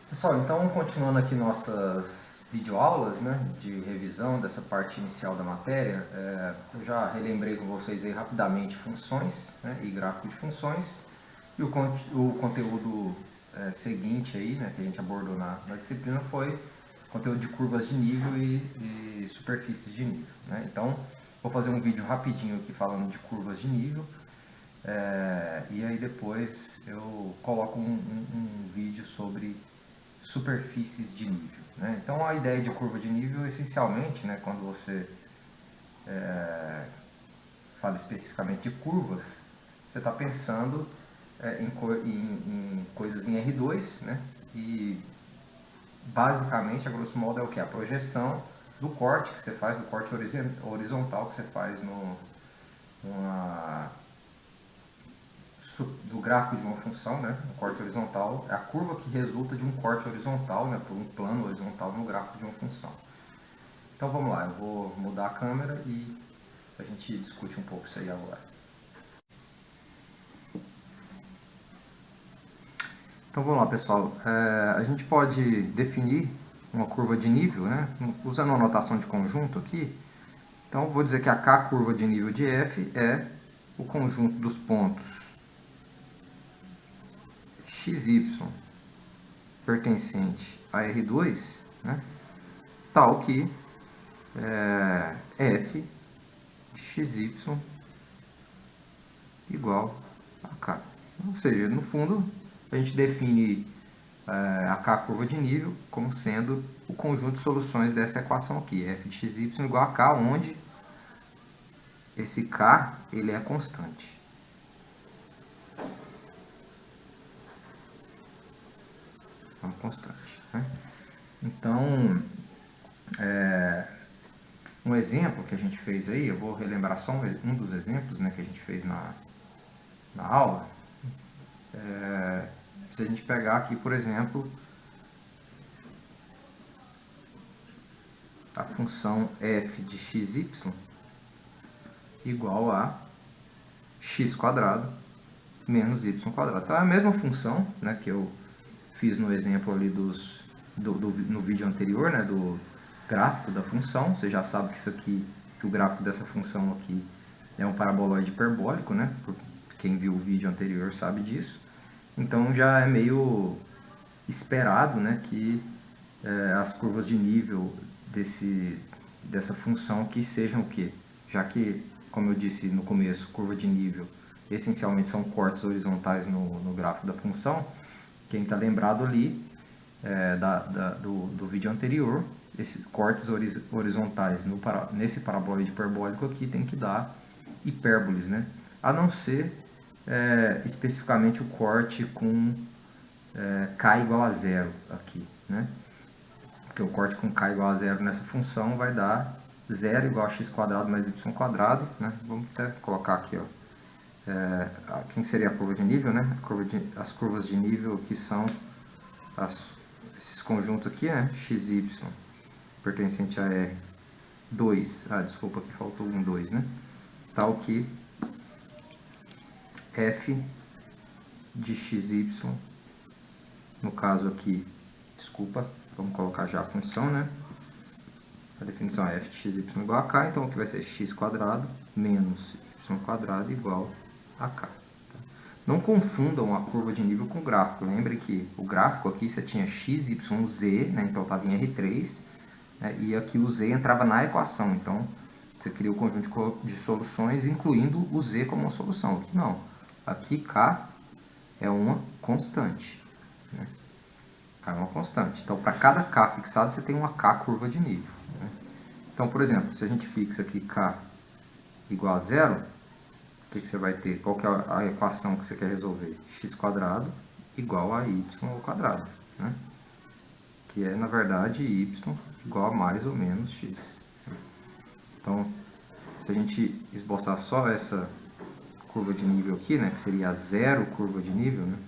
Pessoal, então continuando aqui nossas videoaulas, né, de revisão dessa parte inicial da matéria, eu já relembrei com vocês aí rapidamente funções, né, e gráfico de funções, e o conteúdo seguinte aí, né, que a gente abordou na disciplina foi conteúdo de curvas de nível e superfícies de nível, né. Então, vou fazer um vídeo rapidinho aqui falando de curvas de nível, e aí depois eu coloco um vídeo sobre superfícies de nível, né? Então a ideia de curva de nível essencialmente, né, quando você fala especificamente de curvas, você está pensando em coisas em R2, né? E basicamente, a grosso modo, é o que? A projeção do corte que você faz, do corte horizontal que você faz numa, do gráfico de uma função, né? Um corte horizontal é a curva que resulta de um corte horizontal, né? Por um plano horizontal no gráfico de uma função. Então vamos lá, eu vou mudar a câmera e a gente discute um pouco isso aí agora. Então vamos lá, pessoal. A gente pode definir uma curva de nível, né? Usando uma notação de conjunto aqui. Então vou dizer que a K curva de nível de F é o conjunto dos pontos XY pertencente a R2, né? Tal que F de XY igual a K. Ou seja, no fundo, a gente define a K curva de nível como sendo o conjunto de soluções dessa equação aqui, f de xy igual a K, onde esse K ele é constante. É uma constante, né? Então, um exemplo que a gente fez aí, eu vou relembrar só um dos exemplos, né, que a gente fez na aula. Se a gente pegar aqui, por exemplo, a função f de xy igual a x quadrado menos y quadrado. Então é a mesma função, né, que eu fiz no exemplo ali no vídeo anterior, né, do gráfico da função. Você já sabe que isso aqui, que o gráfico dessa função aqui é um paraboloide hiperbólico, né? Quem viu o vídeo anterior sabe disso. Então já é meio esperado, né, que as curvas de nível dessa função aqui sejam o quê? Já que, como eu disse no começo, curva de nível essencialmente são cortes horizontais no gráfico da função. Quem está lembrado ali do vídeo anterior, esses cortes horizontais nesse parabóide hiperbólico aqui tem que dar hipérboles, né? A não ser especificamente o corte com k igual a zero aqui, né? Porque o corte com k igual a zero nessa função vai dar 0 igual a x quadrado mais y quadrado, né? Vamos até colocar aqui, ó. Quem seria a curva de nível, né? As curvas de nível aqui são esses conjuntos aqui, né? XY pertencente a R2. Desculpa, aqui faltou um 2, né? Tal que F de XY, no caso aqui, desculpa, vamos colocar já a função, né? A definição é f de xy igual a k, então aqui vai ser x quadrado menos y quadrado igual a k. Não confundam a curva de nível com o gráfico. Lembre que o gráfico aqui você tinha x, y, z, né? Então estava em R3, né? E aqui o z entrava na equação. Então você cria o conjunto de soluções, incluindo o z como uma solução. Aqui não. Aqui k é uma constante, né? K é uma constante. Então para cada k fixado você tem uma k curva de nível, né? Então, por exemplo, se a gente fixa aqui k igual a zero, o que você vai ter? Qual que é a equação que você quer resolver? X quadrado igual a y ao quadrado, né? Que é, na verdade, y igual a mais ou menos x. Então, se a gente esboçar só essa curva de nível aqui, né, que seria a zero curva de nível, né?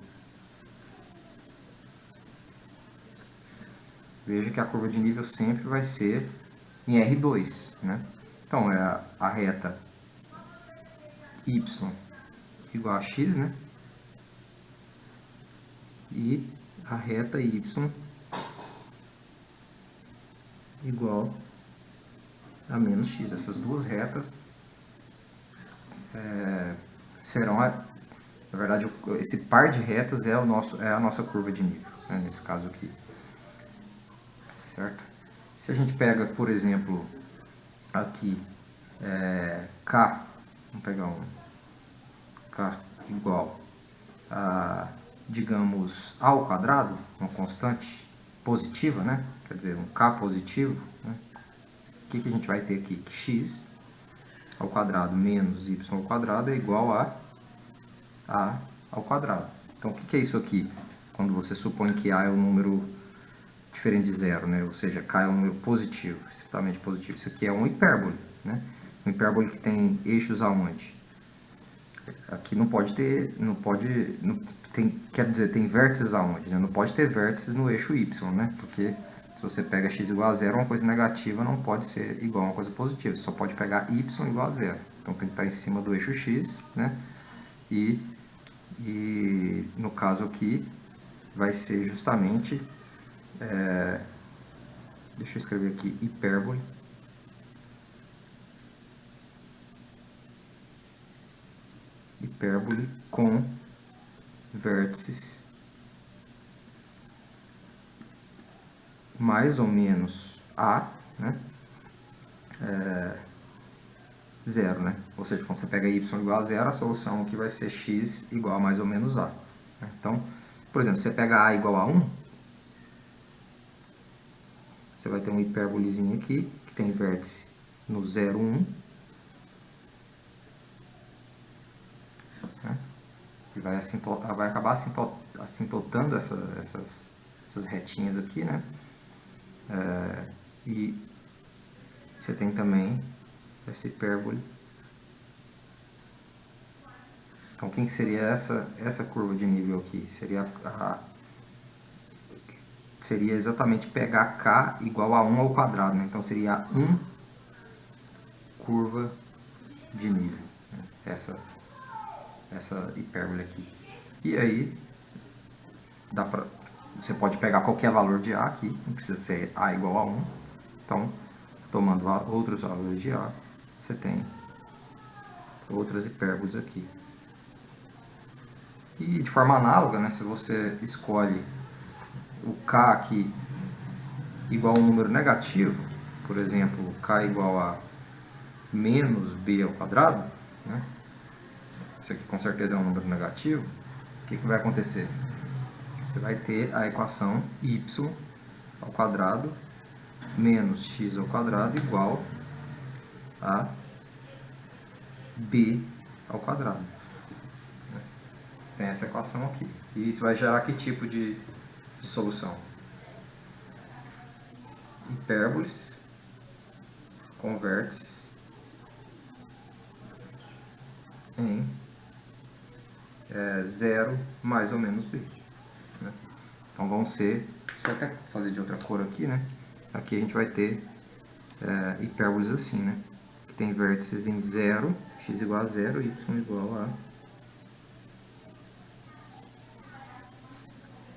Veja que a curva de nível sempre vai ser em R2, né? Então, é a reta y igual a x, né? E a reta y igual a menos x. Essas duas retas serão, na verdade, esse par de retas é a nossa curva de nível, né, nesse caso aqui. Certo? Se a gente pega, por exemplo, aqui, K, vamos pegar um K igual a, digamos, A ao quadrado, uma constante positiva, né? Quer dizer, um K positivo, né? O que a gente vai ter aqui? Que x ao quadrado menos y ao quadrado é igual a ao quadrado. Então, o que é isso aqui? Quando você supõe que A é um número diferente de zero, né? Ou seja, K é um número positivo, estritamente positivo. Isso aqui é uma hipérbole, né? Uma hipérbole que tem eixos aonde? Aqui não pode ter, quer dizer, tem vértices aonde, né? Não pode ter vértices no eixo y, né? Porque se você pega x igual a zero, uma coisa negativa não pode ser igual a uma coisa positiva. Só pode pegar y igual a zero. Então tem que estar em cima do eixo x, né? E no caso aqui vai ser justamente, deixa eu escrever aqui, hipérbole. Hipérbole com vértices mais ou menos A, né? Zero, né? Ou seja, quando você pega y igual a zero, a solução aqui vai ser x igual a mais ou menos A. Então, por exemplo, você pega A igual a 1, você vai ter um hipérbolezinho aqui, que tem vértice no 0, 1. Né? E vai acabar assintotando essas retinhas aqui, né? E você tem também essa hipérbole. Então, quem que seria essa curva de nível aqui? Seria exatamente pegar K igual a 1 ao quadrado, né? Então, seria 1 curva de nível, né? Essa hipérbole aqui. E aí, você pode pegar qualquer valor de A aqui, não precisa ser A igual a 1. Então, tomando outros valores de A, você tem outras hipérboles aqui. E de forma análoga, né, se você escolhe o K aqui igual a um número negativo, por exemplo, K igual a menos B ao quadrado, né, isso aqui com certeza é um número negativo, o que vai acontecer? Você vai ter a equação y ao quadrado menos x ao quadrado igual a b ao quadrado. Tem essa equação aqui. E isso vai gerar que tipo de solução? Hipérboles com vértices em 0 mais ou menos b. Né? Então vão ser, vou até fazer de outra cor aqui, né? Aqui a gente vai ter hipérboles assim, né? Que tem vértices em 0, x igual a 0, y igual a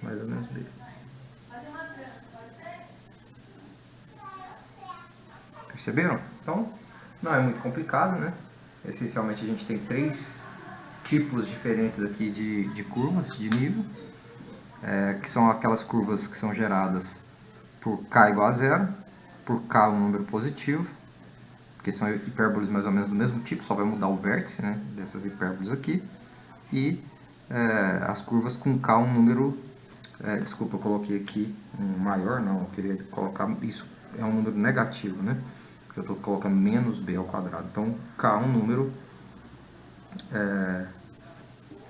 mais ou menos b. Perceberam? Então, não é muito complicado, né? Essencialmente a gente tem 3 tipos diferentes aqui de curvas de nível, que são aquelas curvas que são geradas por k igual a 0, por k um número positivo, porque são hipérboles mais ou menos do mesmo tipo, só vai mudar o vértice, né, dessas hipérboles aqui, e as curvas com k um número, desculpa, eu coloquei aqui um maior, não, eu queria colocar, isso é um número negativo, né, porque eu estou colocando menos b ao quadrado, então k um número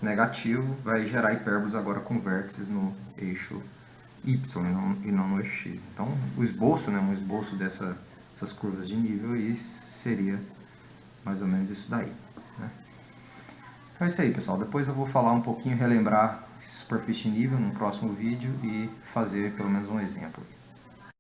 negativo vai gerar hipérboles agora com vértices no eixo y e não no eixo x. Então, o esboço, né, um esboço dessas curvas de nível aí seria mais ou menos isso daí. Né? Então é isso aí, pessoal. Depois eu vou falar um pouquinho, relembrar superfície de nível no próximo vídeo e fazer pelo menos um exemplo.